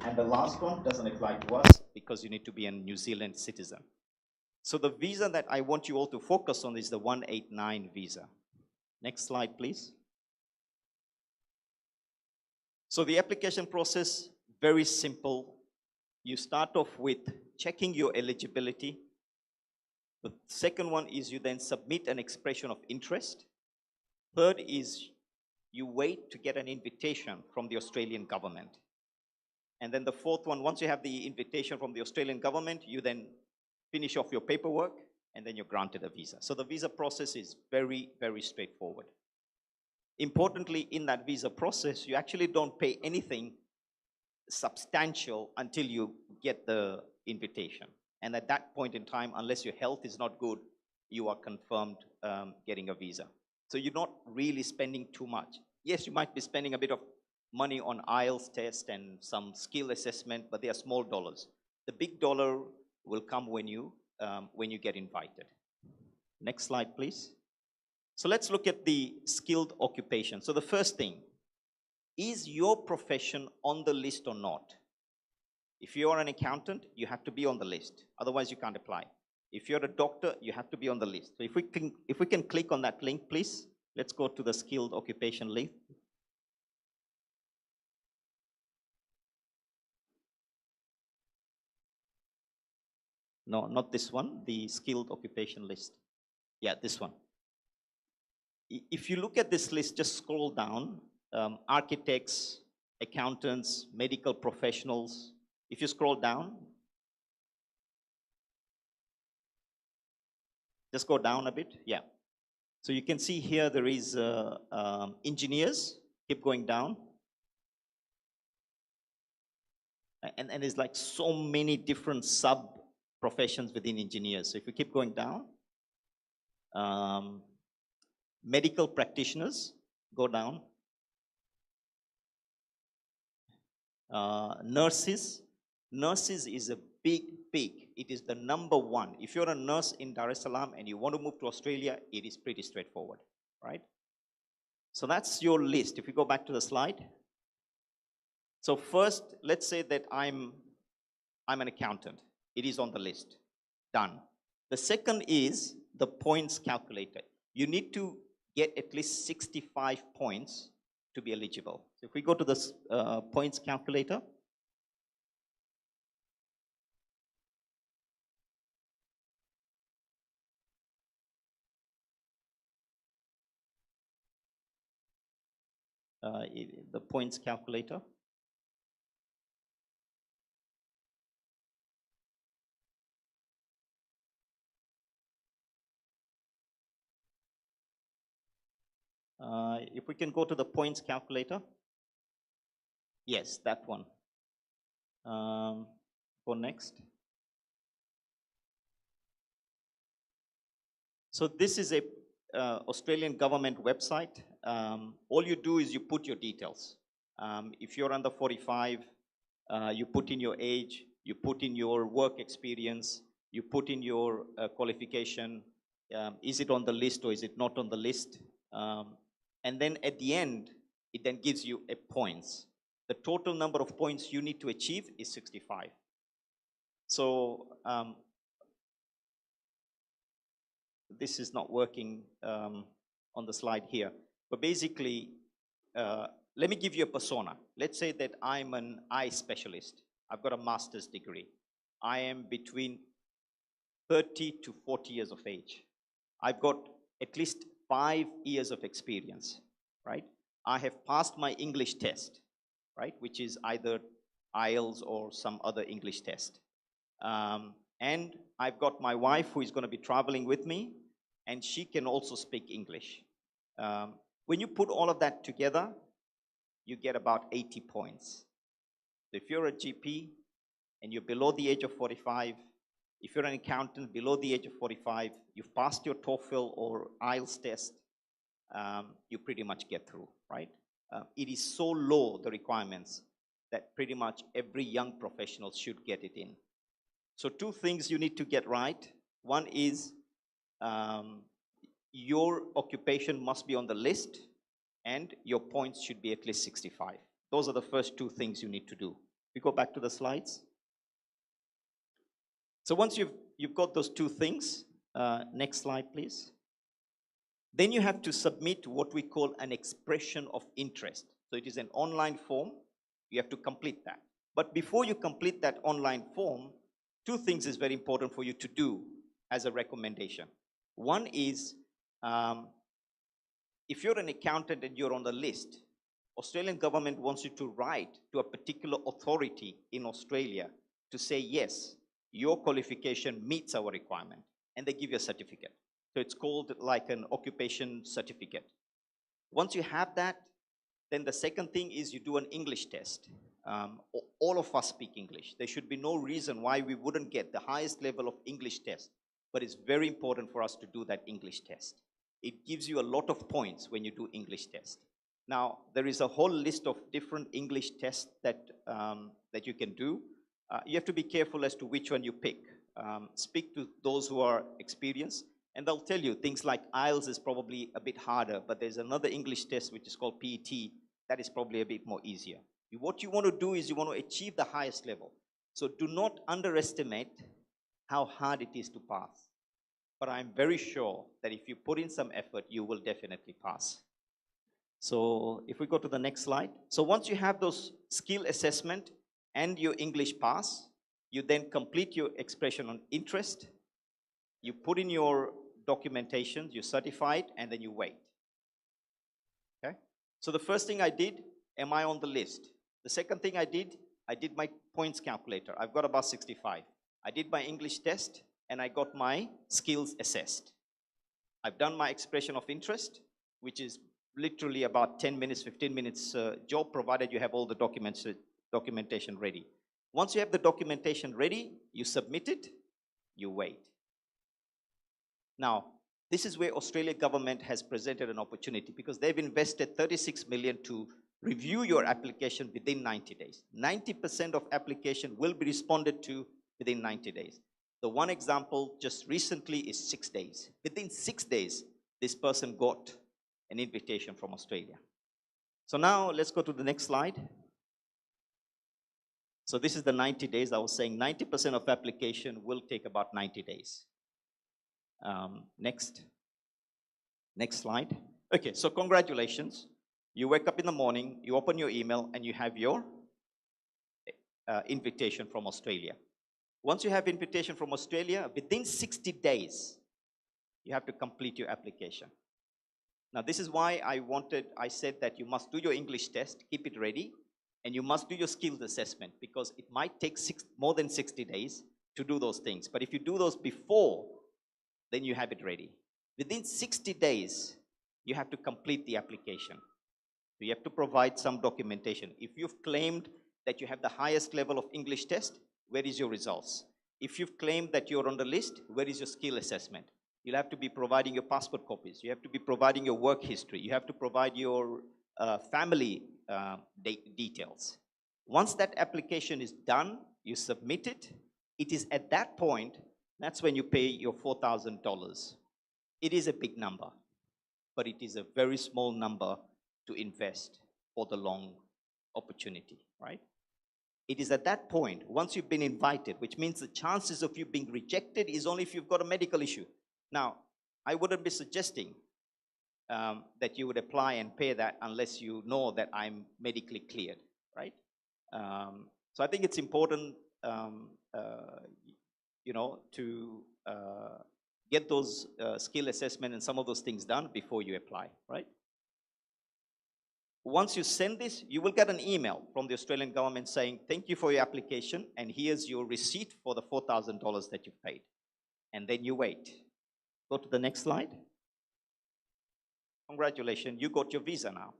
And the last one doesn't apply to us because you need to be a New Zealand citizen. So the visa that I want you all to focus on is the 189 visa. Next slide, please. So the application process, very simple. You start off with checking your eligibility. The second one is you then submit an expression of interest. Third is you wait to get an invitation from the Australian government. And then the fourth one, once you have the invitation from the Australian government, you then finish off your paperwork and then you're granted a visa. So the visa process is very, very straightforward. Importantly, in that visa process, you actually don't pay anything substantial until you get the invitation. And at that point in time, unless your health is not good, you are confirmed getting a visa. So you're not really spending too much. Yes, you might be spending a bit of money on IELTS test and some skill assessment, but they are small dollars. The big dollar will come when you get invited. Next slide, please. So let's look at the skilled occupation. So the first thing, is your profession on the list or not? If you are an accountant, you have to be on the list. Otherwise, you can't apply. If you're a doctor, you have to be on the list. So if we can click on that link, please. Let's go to the skilled occupation link. No, not this one, the skilled occupation list. Yeah, this one. If you look at this list, just scroll down. Architects, accountants, medical professionals. If you scroll down, just go down a bit, yeah. So you can see here there is engineers, keep going down. And there's like so many different sub-professions within engineers. So if you keep going down, medical practitioners, go down. Nurses is a big. It is the number one. If you're a nurse in Dar es Salaam and you want to move to Australia, it is pretty straightforward, right? So that's your list. If you go back to the slide. So first, let's say that I'm an accountant. It is on the list. Done. The second is the points calculator. You need to get at least 65 points to be eligible. So if we go to this points calculator, the points calculator. If we can go to the points calculator. Yes, that one. Go next. So this is a Australian government website. All you do is you put your details. If you're under 45, you put in your age, you put in your work experience, you put in your qualification. Is it on the list or is it not on the list? And then at the end, it then gives you a points. The total number of points you need to achieve is 65. So this is not working on the slide here. But basically, let me give you a persona. Let's say that I'm an eye specialist. I've got a master's degree. I am between 30 to 40 years of age. I've got at least 5 years of experience, right? I have passed my English test, right? Which is either IELTS or some other English test. And I've got my wife who is going to be traveling with me, and she can also speak English. When you put all of that together, you get about 80 points. So if you're a GP and you're below the age of 45, if you're an accountant below the age of 45, you've passed your TOEFL or IELTS test, you pretty much get through, right? It is so low, the requirements, that pretty much every young professional should get it in. So 2 things you need to get right. One is your occupation must be on the list and your points should be at least 65. Those are the first 2 things you need to do We go back to the slides. So once you've got those two things, next slide, please. Then you have to submit what we call an expression of interest. So it is an online form. You have to complete that. But before you complete that online form, two things is very important for you to do as a recommendation. One is, if you're an accountant and you're on the list, Australian government wants you to write to a particular authority in Australia to say, yes, your qualification meets our requirement, and they give you a certificate. So it's called like an occupation certificate. Once you have that, then the second thing is you do an English test. All of us speak English. There should be no reason why we wouldn't get the highest level of English test, but it's very important for us to do that English test. It gives you a lot of points when you do English test. Now, there is a whole list of different English tests that you can do. You have to be careful as to which one you pick. Speak to those who are experienced, and they'll tell you things like IELTS is probably a bit harder, but there's another English test which is called PET that is probably a bit more easier. What you want to do is you want to achieve the highest level. So do not underestimate how hard it is to pass. But I'm very sure that if you put in some effort, you will definitely pass. So if we go to the next slide. So once you have those skill assessment and your English pass, you then complete your expression on interest. You put in your documentation, you certify it, and then you wait. Okay? So the first thing I did, am I on the list? The second thing I did my points calculator. I've got about 65. I did my English test, and I got my skills assessed. I've done my expression of interest, which is literally about 10 minutes, 15 minutes job, provided you have all the documentation ready. Once you have the documentation ready, you submit it, you wait. Now, this is where Australia government has presented an opportunity because they've invested 36 million to review your application within 90 days. 90% of application will be responded to within 90 days. The one example just recently is 6 days. Within 6 days, this person got an invitation from Australia. So now let's go to the next slide. So this is the 90 days. I was saying 90% of application will take about 90 days. Next slide. Okay, so congratulations. You wake up in the morning, you open your email, and you have your invitation from Australia. Once you have invitation from Australia, within 60 days, you have to complete your application. Now, this is why I said that you must do your English test, keep it ready, and you must do your skills assessment because it might take more than 60 days to do those things. But if you do those before, then you have it ready. Within 60 days, you have to complete the application. So you have to provide some documentation. If you've claimed that you have the highest level of English test, where is your results? If you've claimed that you're on the list, where is your skill assessment? You'll have to be providing your passport copies. You have to be providing your work history. You have to provide your family details. Once that application is done, you submit it. It is at that point, that's when you pay your $4,000. It is a big number, but it is a very small number to invest for the long opportunity, right? It is at that point, once you've been invited, which means the chances of you being rejected is only if you've got a medical issue. Now, I wouldn't be suggesting that you would apply and pay that unless you know that I'm medically cleared, right? So I think it's important, to get those skill assessment and some of those things done before you apply, right? Once you send this, you will get an email from the Australian government saying, thank you for your application, and here's your receipt for the $4,000 that you've paid. And then you wait. Go to the next slide. Congratulations, you got your visa now.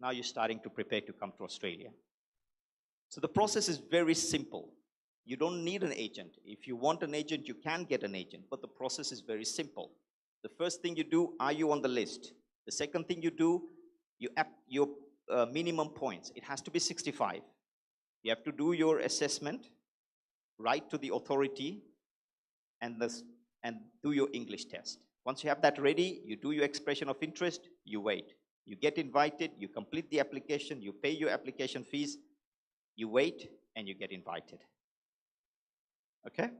Now you're starting to prepare to come to Australia. So the process is very simple. You don't need an agent. If you want an agent, you can get an agent, but the process is very simple. The first thing you do, are you on the list? The second thing you do, your minimum points. It has to be 65. You have to do your assessment, write to the authority, and do your English test. Once you have that ready, you do your expression of interest, you wait. You get invited, you complete the application, you pay your application fees, You wait and you get invited. Okay?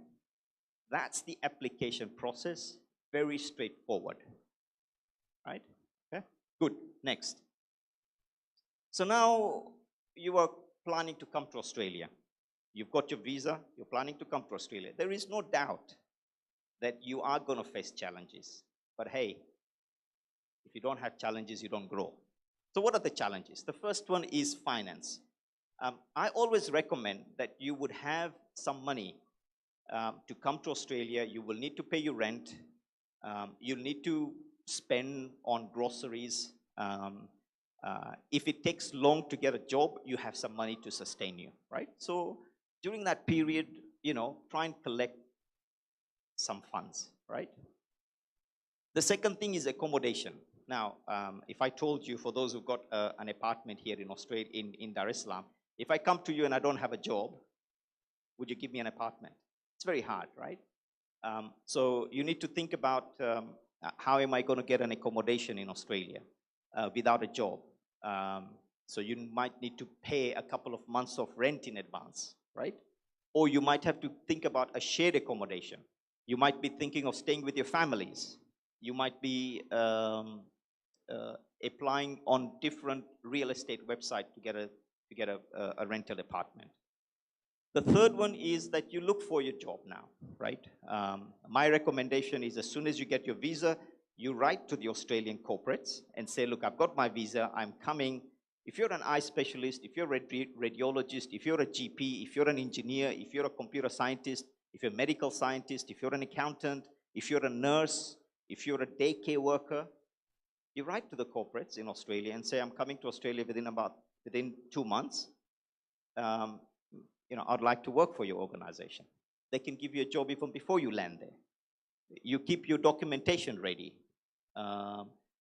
That's the application process. Very straightforward. Right? Okay? Good. Next. So now you are planning to come to Australia. You've got your visa, you're planning to come to Australia. There is no doubt that you are going to face challenges. But hey, if you don't have challenges, you don't grow. So what are the challenges? The first one is finance. I always recommend that you would have some money to come to Australia. You will need to pay your rent. You'll need to spend on groceries. If it takes long to get a job, you have some money to sustain you, right? So during that period, try and collect some funds, right? The second thing is accommodation. Now, if I told you, for those who've got an apartment here in Australia, in Dar es Salaam, if I come to you and I don't have a job, would you give me an apartment? It's very hard, right? So you need to think about how am I going to get an accommodation in Australia without a job? So you might need to pay a couple of months of rent in advance, right? Or you might have to think about a shared accommodation. You might be thinking of staying with your families. You might be applying on different real estate websites to get a rental apartment. The third one is that you look for your job now, right? My recommendation is as soon as you get your visa, you write to the Australian corporates and say, look, I've got my visa, I'm coming. If you're an eye specialist, if you're a radiologist, if you're a GP, if you're an engineer, if you're a computer scientist, if you're a medical scientist, if you're an accountant, if you're a nurse, if you're a daycare worker, you write to the corporates in Australia and say, I'm coming to Australia within 2 months. I'd like to work for your organization. They can give you a job even before you land there. You keep your documentation ready.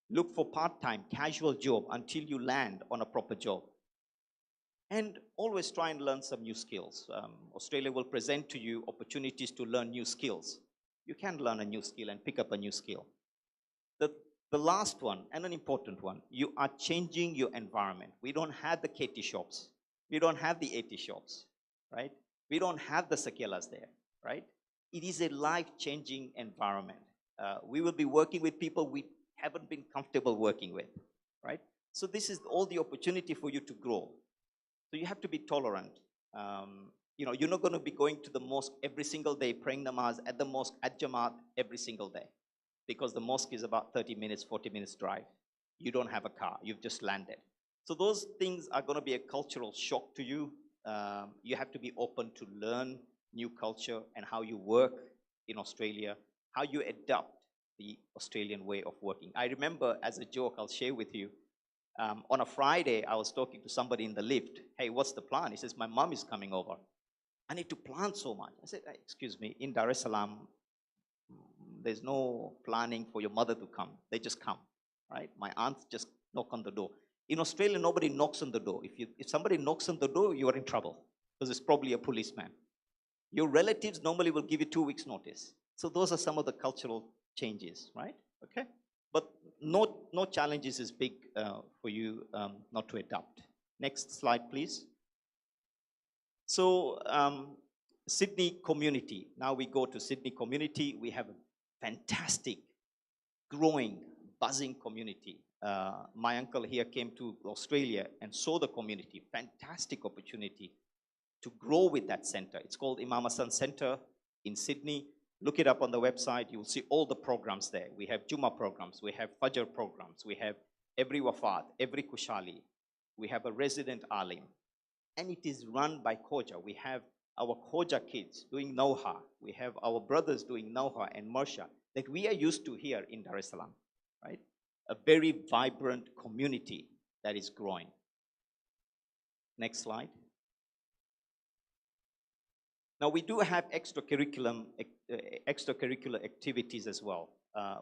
Look for part-time, casual job until you land on a proper job. And always try and learn some new skills. Australia will present to you opportunities to learn new skills. You can learn a new skill and pick up a new skill. The last one, and an important one, you are changing your environment. We don't have the KT shops. We don't have the AT shops, right? We don't have the Sakelas there, right? It is a life-changing environment. We will be working with people we haven't been comfortable working with, right? So this is all the opportunity for you to grow. So you have to be tolerant. You're not going to be going to the mosque every single day, praying namaz at the mosque, at Jamaat, every single day. Because the mosque is about 30 minutes, 40 minutes drive. You don't have a car, you've just landed. So those things are going to be a cultural shock to you. You have to be open to learn new culture and how you work in Australia, how you adapt the Australian way of working. I remember, as a joke, I'll share with you, on a Friday, I was talking to somebody in the lift. Hey, what's the plan? He says, my mom is coming over. I need to plan so much. I said, excuse me, in Dar es Salaam, there's no planning for your mother to come. They just come, right? My aunts just knock on the door. In Australia, nobody knocks on the door. If somebody knocks on the door, you are in trouble because it's probably a policeman. Your relatives normally will give you 2 weeks' notice. So those are some of the cultural changes, right? Okay? But no challenges is big for you not to adapt. Next slide, please. So Sydney community. Now we go to Sydney community. We have a fantastic, growing, buzzing community. My uncle here came to Australia and saw the community. Fantastic opportunity to grow with that center. It's called Imam Hassan Center in Sydney. Look it up on the website. You will see all the programs there. We have Juma programs. We have Fajr programs. We have every Wafat, every Kushali. We have a resident alim. And it is run by Khoja. We have our Khoja kids doing Nauha. We have our brothers doing Nauha and Marsha that we are used to here in Dar es Salaam, right? A very vibrant community that is growing. Next slide. Now we do have extracurricular activities as well.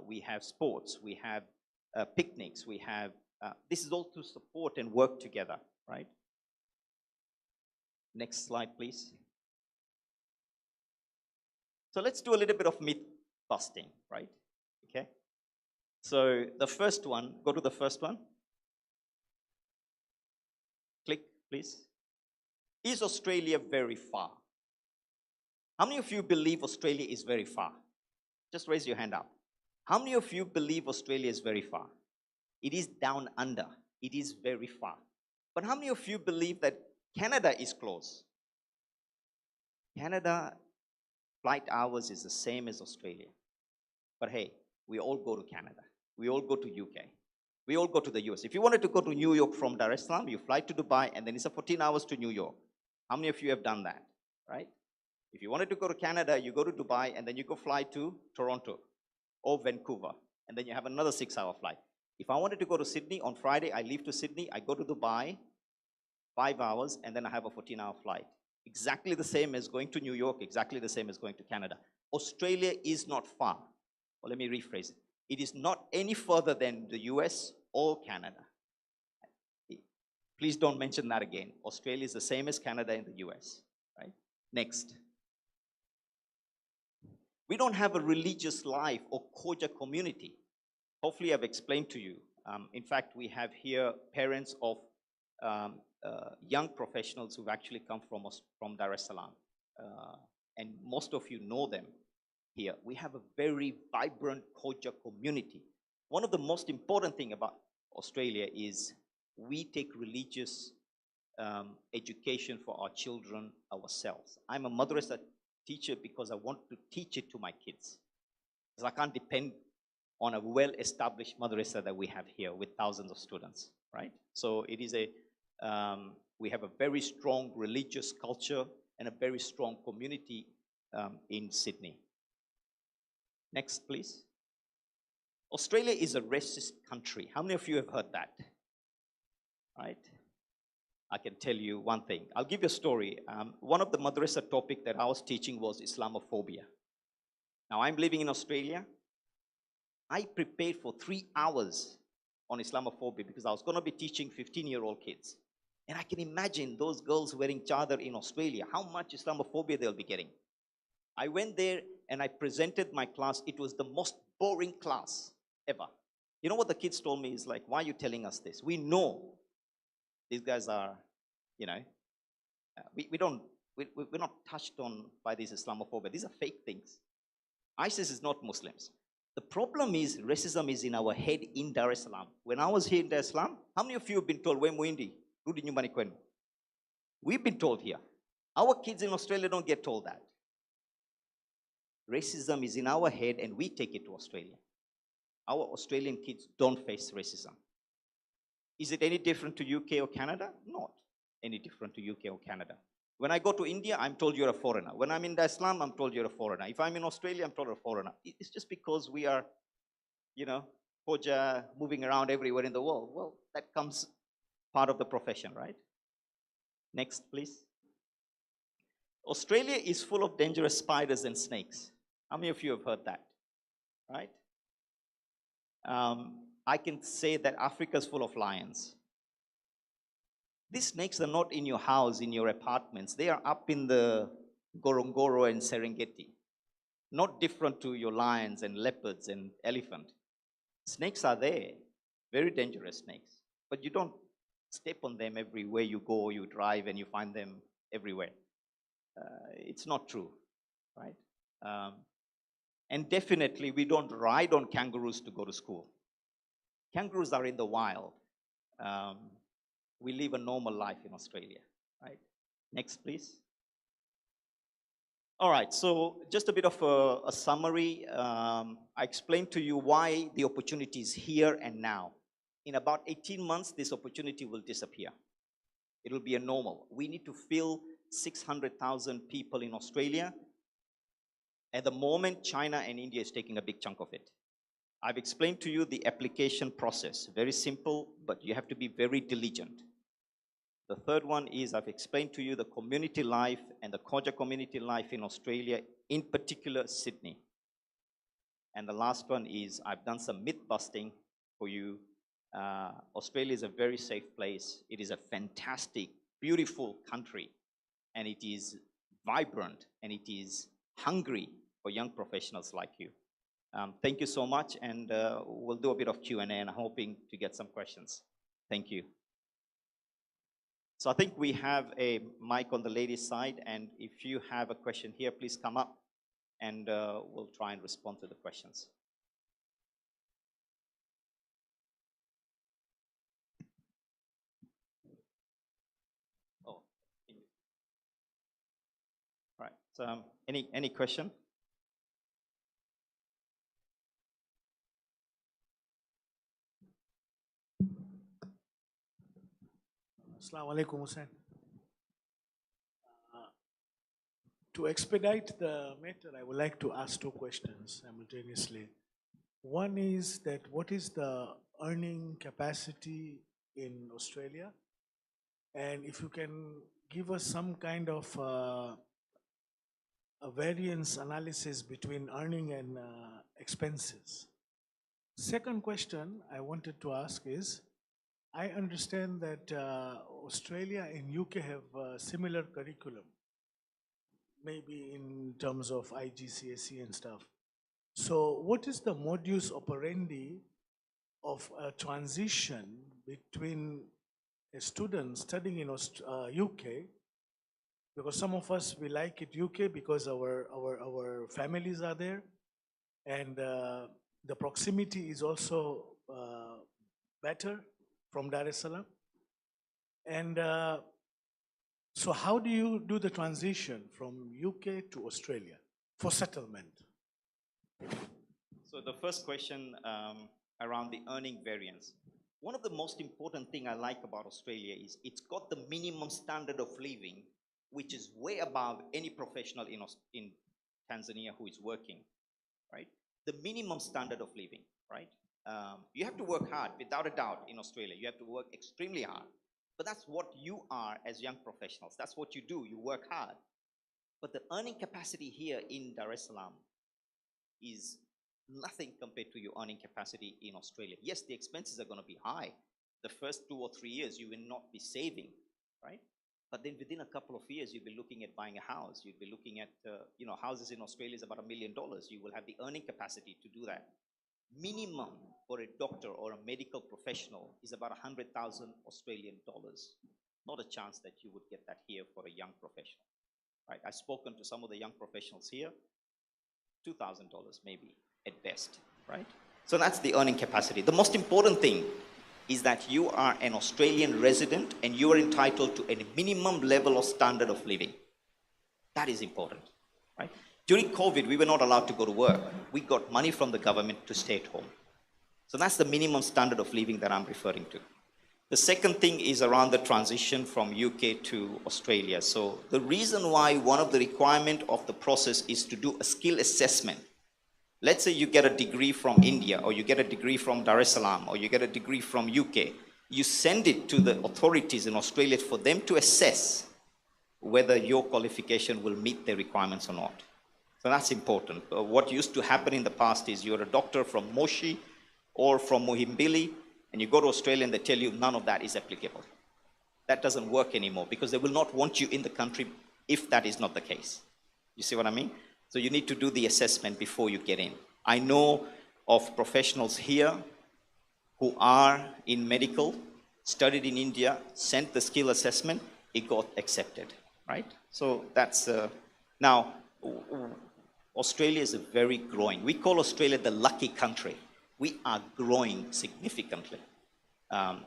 We have sports, we have picnics, we have, this is all to support and work together, right? Next slide, please. So let's do a little bit of myth busting, right? Okay. So the first one, go to the first one. Click, please. Is Australia very far? How many of you believe Australia is very far? Just raise your hand up. How many of you believe Australia is very far? It is down under. It is very far. But how many of you believe that Canada is close? Canada flight hours is the same as Australia. But hey, we all go to Canada. We all go to UK. We all go to the US. If you wanted to go to New York from Dar es Salaam, you fly to Dubai, and then it's a 14 hours to New York. How many of you have done that, right? If you wanted to go to Canada, you go to Dubai, and then you go fly to Toronto or Vancouver, and then you have another 6-hour flight. If I wanted to go to Sydney on Friday, I leave to Sydney, I go to Dubai, 5 hours, and then I have a 14-hour flight. Exactly the same as going to New York, exactly the same as going to Canada. Australia is not far. Well, let me rephrase it. It is not any further than the US or Canada. Please don't mention that again. Australia is the same as Canada and the US, right? Next. We don't have a religious life or Khoja community. Hopefully I've explained to you. In fact, we have here parents of young professionals who've actually come from Dar es Salaam. And most of you know them here. We have a very vibrant Khoja community. One of the most important things about Australia is we take religious education for our children ourselves. I'm a madrasa teacher because I want to teach it to my kids. Because I can't depend on a well-established madrasa that we have here with thousands of students, right? So it is we have a very strong religious culture and a very strong community in Sydney. Next, please. Australia is a racist country. How many of you have heard that? Right? I can tell you one thing. I'll give you a story. One of the madrasa topic that I was teaching was Islamophobia. Now, I'm living in Australia. I prepared for 3 hours on Islamophobia because I was going to be teaching 15-year-old kids. And I can imagine those girls wearing chadar in Australia, how much Islamophobia they'll be getting. I went there and I presented my class. It was the most boring class ever. You know what the kids told me is like, why are you telling us this? We know these guys are, you know, we're not touched on by this Islamophobia. These are fake things. ISIS is not Muslims. The problem is racism is in our head in Dar es Salaam. When I was here in Dar es Salaam, how many of you have been told, we've been told here. Our kids in Australia don't get told that. Racism is in our head and we take it to Australia. Our Australian kids don't face racism. Is it any different to UK or Canada? Not any different to UK or Canada. When I go to India, I'm told you're a foreigner. When I'm in Dar es Salaam, I'm told you're a foreigner. If I'm in Australia, I'm told you're a foreigner. It's just because we are, you know, Khoja moving around everywhere in the world. Well, that comes part of the profession, right? Next, please. Australia is full of dangerous spiders and snakes. How many of you have heard that? Right? I can say that Africa is full of lions. These snakes are not in your house, in your apartments. They are up in the Ngorongoro and Serengeti. Not different to your lions and leopards and elephant. Snakes are there, very dangerous snakes. But you don't step on them everywhere you go, you drive, and you find them everywhere. It's not true, right? And definitely, we don't ride on kangaroos to go to school. Kangaroos are in the wild. We live a normal life in Australia, right? Next, please. All right, so just a bit of a summary. I explained to you why the opportunity is here and now. In about 18 months, this opportunity will disappear. It will be a normal. We need to fill 600,000 people in Australia. At the moment, China and India is taking a big chunk of it. I've explained to you the application process. Very simple, but you have to be very diligent. The third one is I've explained to you the community life and the Khoja community life in Australia, in particular Sydney. And the last one is I've done some myth busting for you. Australia is a very safe place. It is a fantastic, beautiful country. And it is vibrant and it is hungry for young professionals like you. Thank you so much, and we'll do a bit of Q&A, and I'm hoping to get some questions. Thank you. So I think we have a mic on the ladies' side, and if you have a question here, please come up, and we'll try and respond to the questions. Oh, right. So any question? Assalamu alaikum, Hussein. To expedite the matter, I would like to ask two questions simultaneously. One is that what is the earning capacity in Australia? And if you can give us some kind of a variance analysis between earning and expenses. Second question I wanted to ask is, I understand that Australia and UK have a similar curriculum, maybe in terms of IGCSE and stuff. So what is the modus operandi of a transition between a student studying in UK, because some of us, we like it UK because our families are there, and the proximity is also better from Dar es Salaam. And so how do you do the transition from UK to Australia for settlement? So the first question around the earning variance. One of the most important thing I like about Australia is it's got the minimum standard of living, which is way above any professional in Tanzania who is working, right? The minimum standard of living, right? You have to work hard, without a doubt, in Australia. You have to work extremely hard. But that's what you are as young professionals. That's what you do. You work hard. But the earning capacity here in Dar es Salaam is nothing compared to your earning capacity in Australia. Yes, the expenses are going to be high. The first 2 or 3 years, you will not be saving, right? But then within a couple of years, you'll be looking at buying a house. You'll be looking at, houses in Australia is about $1 million. You will have the earning capacity to do that. Minimum for a doctor or a medical professional is about 100,000 Australian dollars. Not a chance that you would get that here for a young professional, right? I've spoken to some of the young professionals here, $2,000 maybe at best, right? So that's the earning capacity. The most important thing is that you are an Australian resident and you are entitled to a minimum level of standard of living. That is important, right? During COVID, we were not allowed to go to work. We got money from the government to stay at home. So that's the minimum standard of living that I'm referring to. The second thing is around the transition from UK to Australia. So the reason why one of the requirements of the process is to do a skill assessment. Let's say you get a degree from India, or you get a degree from Dar es Salaam, or you get a degree from UK. You send it to the authorities in Australia for them to assess whether your qualification will meet their requirements or not. So that's important. What used to happen in the past is you're a doctor from Moshi or from Muhimbili, and you go to Australia and they tell you none of that is applicable. That doesn't work anymore because they will not want you in the country if that is not the case. You see what I mean? So you need to do the assessment before you get in. I know of professionals here who are in medical, studied in India, sent the skill assessment, it got accepted, right? So that's, now, Australia is a very growing. We call Australia the lucky country. We are growing significantly.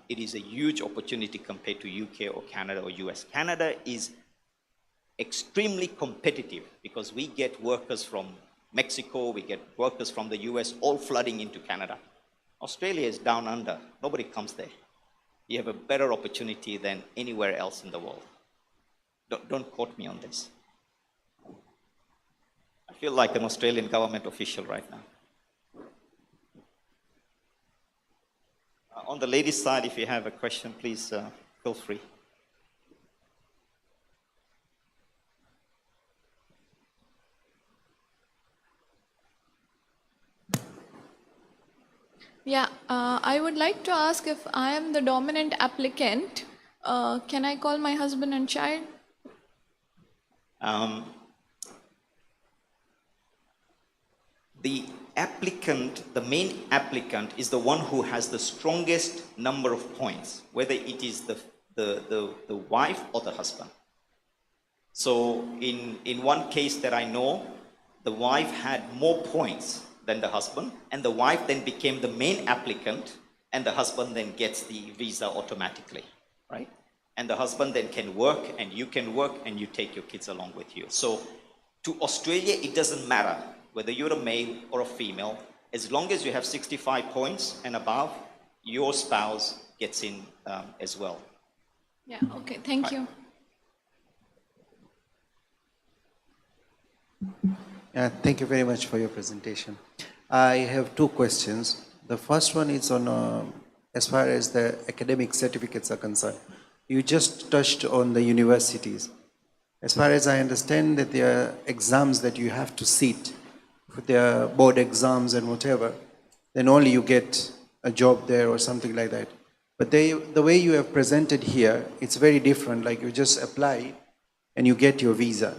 It is a huge opportunity compared to UK or Canada or US. Canada is extremely competitive because we get workers from Mexico, we get workers from the US, all flooding into Canada. Australia is down under. Nobody comes there. You have a better opportunity than anywhere else in the world. Don't quote me on this. I feel like an Australian government official right now. On the ladies' side, if you have a question, please feel free. Yeah, I would like to ask if I am the dominant applicant, can I call my husband and child? The applicant, the main applicant is the one who has the strongest number of points, whether it is the the wife or the husband. So in one case that I know, the wife had more points than the husband, and the wife then became the main applicant, and the husband then gets the visa automatically, right? And the husband then can work, and you can work, and you take your kids along with you. So to Australia, it doesn't matter whether you're a male or a female. As long as you have 65 points and above, your spouse gets in as well. Yeah, okay, thank you. Thank you very much for your presentation. I have two questions. The first one is on as far as the academic certificates are concerned. You just touched on the universities. As far as I understand that there are exams that you have to sit, for their board exams and whatever, then only you get a job there or something like that. But the way you have presented here, it's very different. Like you just apply and you get your visa.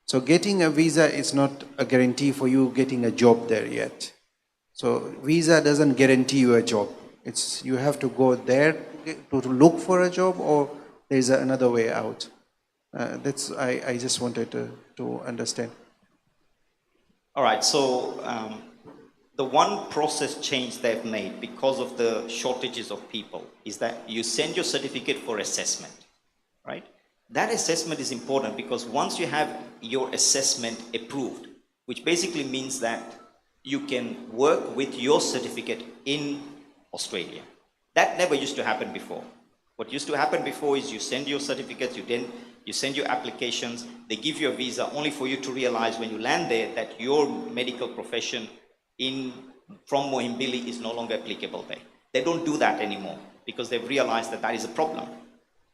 So getting a visa is not a guarantee for you getting a job there yet. So visa doesn't guarantee you a job. It's you have to go there to look for a job, or there's another way out. I just wanted to understand. All right, so the one process change they've made because of the shortages of people is that you send your certificate for assessment, right? That assessment is important because once you have your assessment approved, which basically means that you can work with your certificate in Australia. That never used to happen before. What used to happen before is you send your certificates, you send your applications, they give you a visa only for you to realize when you land there that your medical profession from Mohimbili is no longer applicable there. They don't do that anymore because they've realized that that is a problem.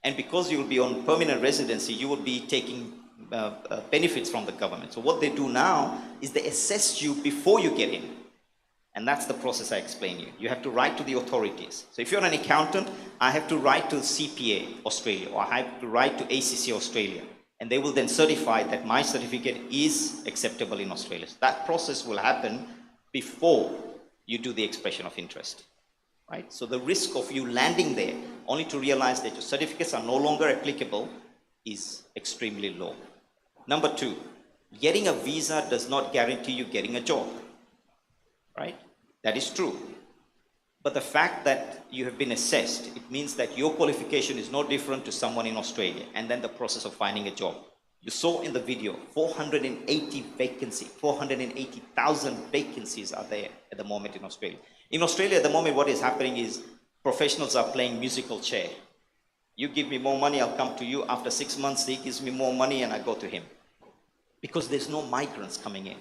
And because you will be on permanent residency, you will be taking benefits from the government. So what they do now is they assess you before you get in. And that's the process I explained to you. You have to write to the authorities. So if you're an accountant, I have to write to CPA Australia, or I have to write to ACC Australia. And they will then certify that my certificate is acceptable in Australia. So that process will happen before you do the expression of interest. Right? So the risk of you landing there only to realize that your certificates are no longer applicable is extremely low. Number two, getting a visa does not guarantee you getting a job. Right? That is true. But the fact that you have been assessed, it means that your qualification is no different to someone in Australia, and then the process of finding a job. You saw in the video, 480,000 vacancies are there at the moment in Australia. In Australia at the moment, what is happening is professionals are playing musical chair. You give me more money, I'll come to you. After 6 months, he gives me more money and I go to him. Because there's no migrants coming in.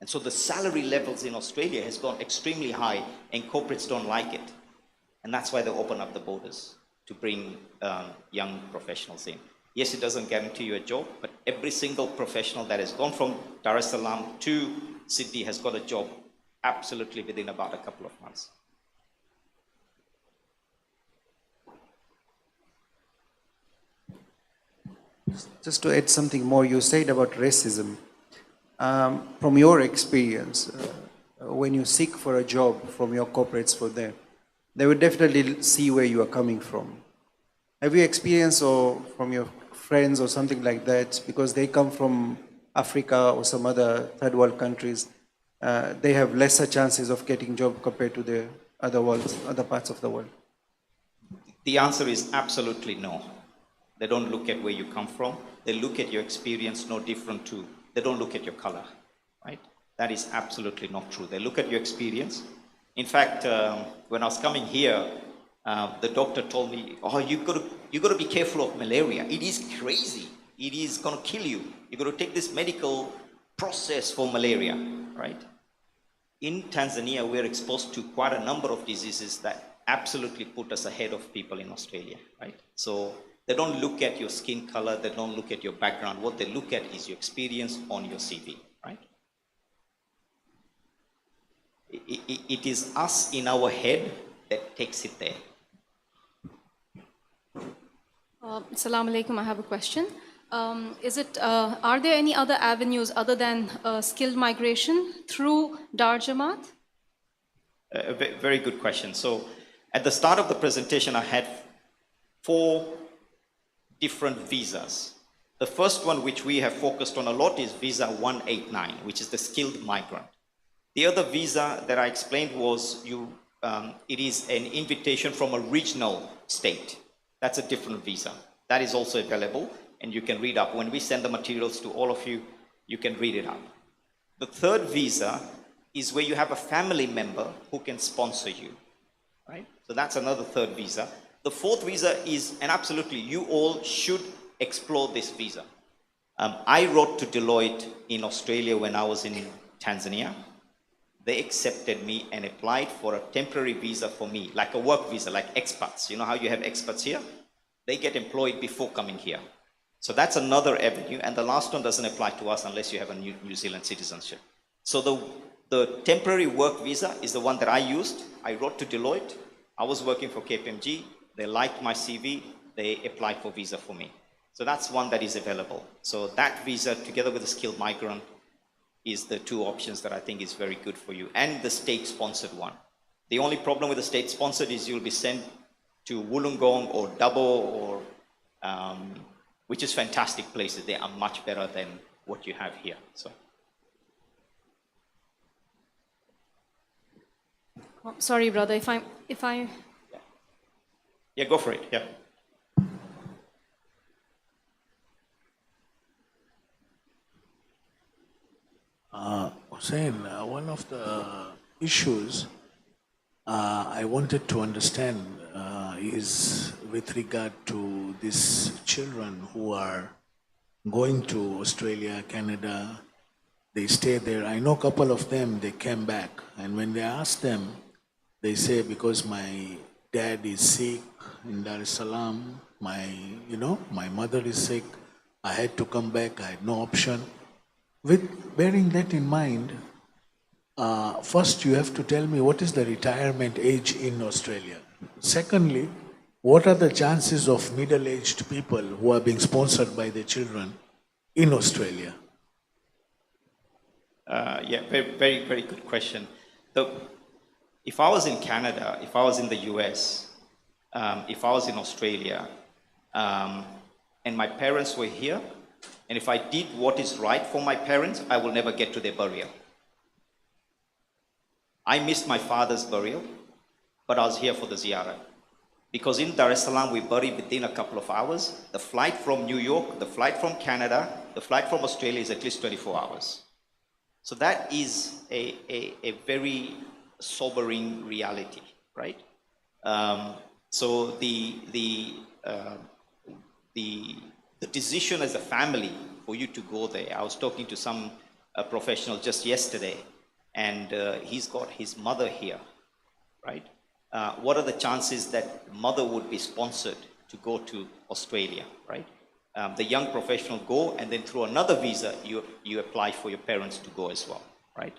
And so the salary levels in Australia has gone extremely high and corporates don't like it. And that's why they open up the borders to bring young professionals in. Yes, it doesn't guarantee you a job, but every single professional that has gone from Dar es Salaam to Sydney has got a job absolutely within about a couple of months. Just to add something more, you said about racism. From your experience, when you seek for a job from your corporates for them, they will definitely see where you are coming from. Have you experienced, or from your friends or something like that, because they come from Africa or some other third world countries, they have lesser chances of getting job compared to the other parts of the world? The answer is absolutely no. They don't look at where you come from. They look at your experience, no different to, they don't look at your color, right? That is absolutely not true. They look at your experience. In fact, when I was coming here, the doctor told me, oh, you got to be careful of malaria. It is crazy. It is going to kill you. You got to take this medical process for malaria, right? In Tanzania, we're exposed to quite a number of diseases that absolutely put us ahead of people in Australia, right? So they don't look at your skin color, they don't look at your background. What they look at is your experience on your CV, right? It is us in our head that takes it there. Assalamu alaikum, I have a question. Are there any other avenues other than skilled migration through Dar Jamaat? Very good question. So at the start of the presentation, I had 4 different visas. The first one, which we have focused on a lot, is visa 189, which is the skilled migrant. The other visa that I explained was it is an invitation from a regional state. That's a different visa. That is also available, and you can read up. When we send the materials to all of you, you can read it up. The third visa is where you have a family member who can sponsor you, right? So that's another third visa. The fourth visa is, and absolutely, you all should explore this visa. I wrote to Deloitte in Australia when I was in Tanzania. They accepted me and applied for a temporary visa for me, like a work visa, like expats. You know how you have expats here? They get employed before coming here. So that's another avenue, and the last one doesn't apply to us unless you have a New Zealand citizenship. So the temporary work visa is the one that I used. I wrote to Deloitte. I was working for KPMG. They liked my CV. They applied for visa for me. So that's one that is available. So that visa, together with the skilled migrant, is the two options that I think is very good for you, and the state-sponsored one. The only problem with the state-sponsored is you'll be sent to Wollongong or Dubbo or which is fantastic places. They are much better than what you have here. So. Oh, sorry, brother, if I... Yeah, go for it, yeah. Hussein, one of the issues I wanted to understand is with regard to these children who are going to Australia, Canada, they stay there. I know a couple of them, they came back, and when they ask them, they say, because my dad is sick in Dar es Salaam, my mother is sick, I had to come back, I had no option. With bearing that in mind, first you have to tell me what is the retirement age in Australia. Secondly, what are the chances of middle-aged people who are being sponsored by their children in Australia? Yeah, very, very, very good question. If I was in Canada, if I was in the US, if I was in Australia, and my parents were here, and if I did what is right for my parents, I will never get to their burial. I missed my father's burial, but I was here for the ziyarah. Because in Dar es Salaam, we bury within a couple of hours. The flight from New York, the flight from Canada, the flight from Australia is at least 24 hours. So that is a very sobering reality, right? So the decision as a family for you to go there, I was talking to some professional just yesterday, and he's got his mother here, right? What are the chances that mother would be sponsored to go to Australia, right? The young professional go, and then through another visa, you apply for your parents to go as well, right?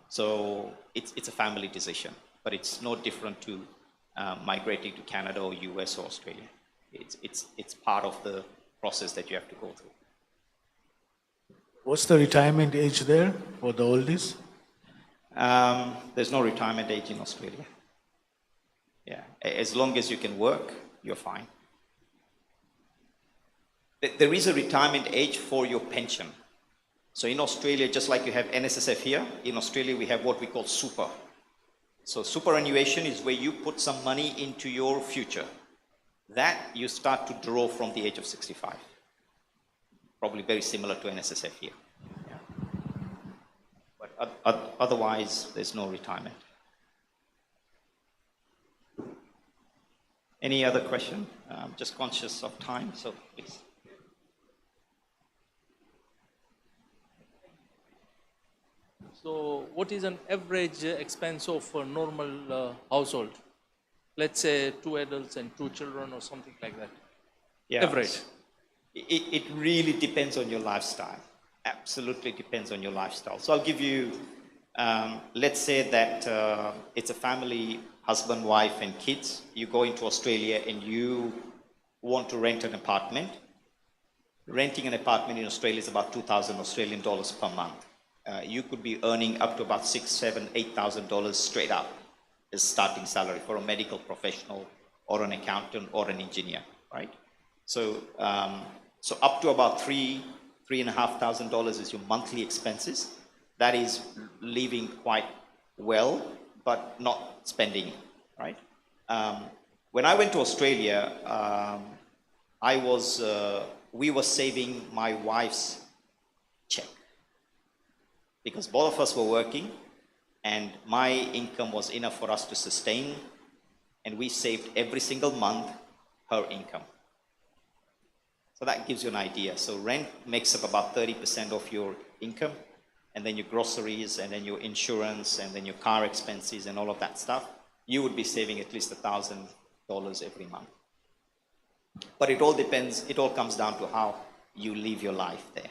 So it's a family decision, but it's no different to migrating to Canada or US or Australia. It's part of the process that you have to go through. What's the retirement age there for the oldies? There's no retirement age in Australia. Yeah, as long as you can work, you're fine. There is a retirement age for your pension. So in Australia, just like you have NSSF here, in Australia we have what we call super. So superannuation is where you put some money into your future. That you start to draw from the age of 65. Probably very similar to NSSF here. Yeah. But otherwise, there's no retirement. Any other question? I'm just conscious of time, so please. So what is an average expense of a normal household? Let's say 2 adults and 2 children or something like that. Yeah. Average. It really depends on your lifestyle. Absolutely depends on your lifestyle. So I'll give you, let's say that it's a family, husband, wife, and kids. You go into Australia and you want to rent an apartment. Renting an apartment in Australia is about 2,000 Australian dollars per month. You could be earning up to about $6,000, $7,000, $8,000 straight up as starting salary for a medical professional or an accountant or an engineer, right? So up to about $3,500 is your monthly expenses. That is living quite well, but not spending, right? When I went to Australia, we were saving my wife's check because both of us were working, and my income was enough for us to sustain, and we saved every single month her income. So that gives you an idea. So rent makes up about 30% of your income, and then your groceries, and then your insurance, and then your car expenses, and all of that stuff. You would be saving at least $1,000 every month. But it all depends, it all comes down to how you live your life there.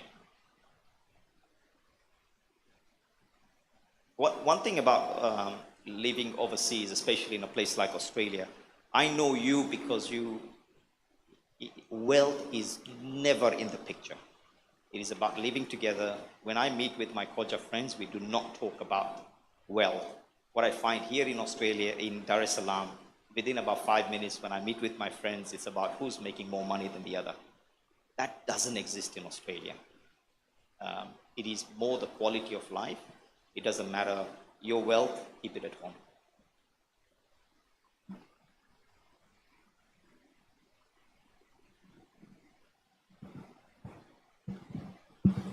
One thing about living overseas, especially in a place like Australia, I know you because wealth is never in the picture. It is about living together. When I meet with my Khoja friends, we do not talk about wealth. What I find here in Australia, in Dar es Salaam, within about 5 minutes when I meet with my friends, it's about who's making more money than the other. That doesn't exist in Australia. It is more the quality of life. It doesn't matter your wealth, keep it at home.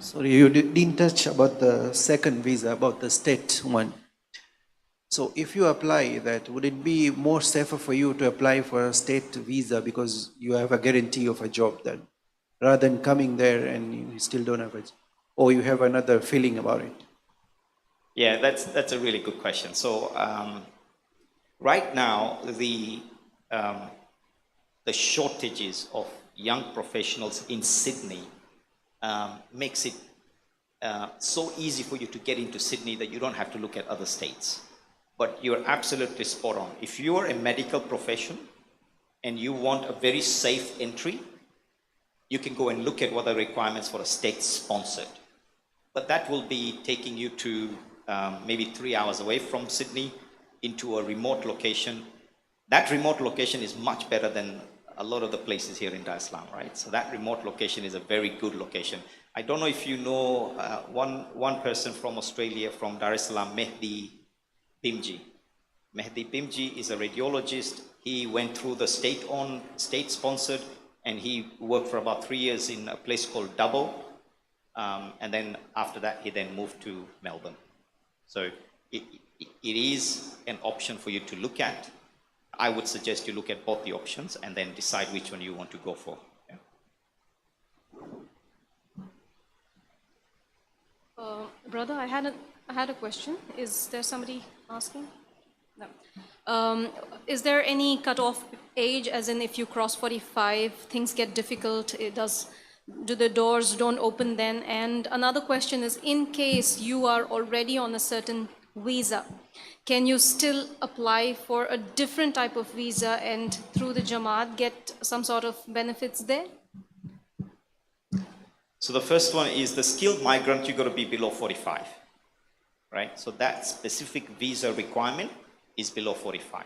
Sorry, you didn't touch about the second visa, about the state one. So if you apply that, would it be more safer for you to apply for a state visa because you have a guarantee of a job then, rather than coming there and you still don't have it, or you have another feeling about it? Yeah, that's a really good question. So right now, the shortages of young professionals in Sydney makes it so easy for you to get into Sydney that you don't have to look at other states. But you're absolutely spot on. If you are a medical profession and you want a very safe entry, you can go and look at what are the requirements for a state-sponsored. But that will be taking you to maybe 3 hours away from Sydney into a remote location. That remote location is much better than a lot of the places here in Dar es Salaam, right? So that remote location is a very good location. I don't know if you know one person from Australia, from Dar es Salaam, Mehdi Bimji. Mehdi Bimji is a radiologist. He went through the state-sponsored, and he worked for about 3 years in a place called Dubbo. And then after that, he then moved to Melbourne. So it is an option for you to look at. I would suggest you look at both the options and then decide which one you want to go for. Yeah. Brother, I had a question. Is there somebody asking? No. Is there any cutoff age, as in if you cross 45, things get difficult? Do the doors don't open then? And another question is, in case you are already on a certain visa, can you still apply for a different type of visa and through the Jamaat get some sort of benefits there? So the first one is the skilled migrant, you got to be below 45, right? So that specific visa requirement is below 45.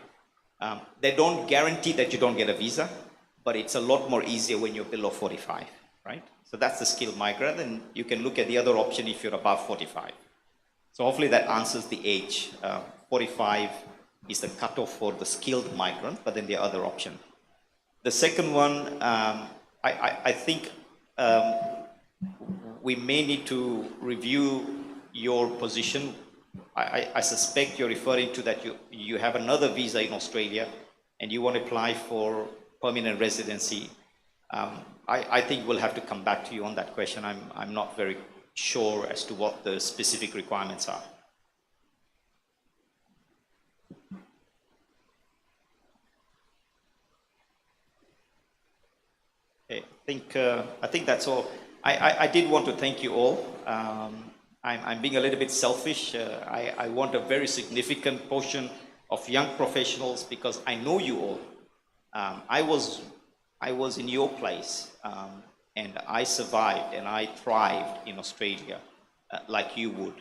They don't guarantee that you don't get a visa, but it's a lot more easier when you're below 45, right? So that's the skilled migrant, and you can look at the other option if you're above 45. So hopefully that answers the age. 45 is the cutoff for the skilled migrant, but then the other option. The second one, I think we may need to review your position. I suspect you're referring to that you have another visa in Australia and you want to apply for permanent residency. I think we'll have to come back to you on that question. I'm not very sure as to what the specific requirements are. Okay, I think that's all. I did want to thank you all. I'm being a little bit selfish. I want a very significant portion of young professionals because I know you all. I was in your place and I survived and I thrived in Australia like you would.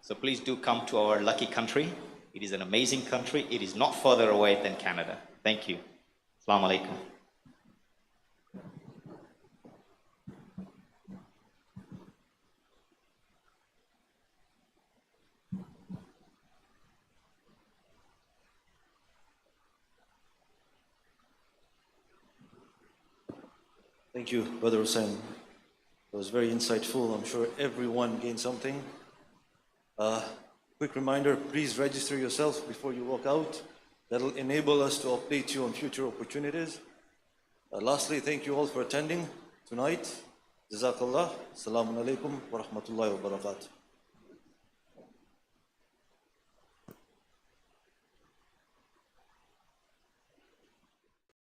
So please do come to our lucky country. It is an amazing country. It is not further away than Canada. Thank you. Assalamu alaikum. Thank you, Brother Hussein. It was very insightful. I'm sure everyone gained something. Quick reminder, please register yourself before you walk out. That'll enable us to update you on future opportunities. Lastly, thank you all for attending tonight. Jazakallah. Assalamu alaikum wa rahmatullahi wa barakatuh.